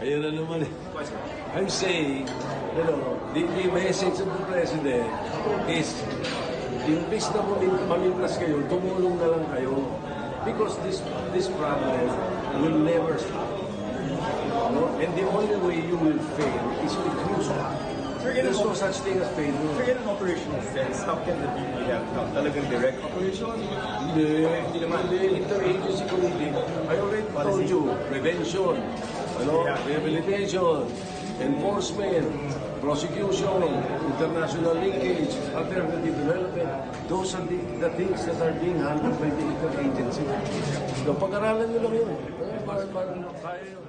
Ayun na naman eh. I'm saying, the message of the President is, imbis na mamintas kayo, tumulong na lang kayo. Because this problem will never stop. And the only way you will fail is with crucial. There's no such thing as failure. So in an operational sense, how can the DPF help? Talagang direct operation? Hindi naman. Interagency committee. I already told you, prevention, rehabilitation, enforcement, prosecution, international linkage, alternative development. Those are the things that are being handled by the interagency. Pag-aralan nyo lang yun. Parang kaya yun.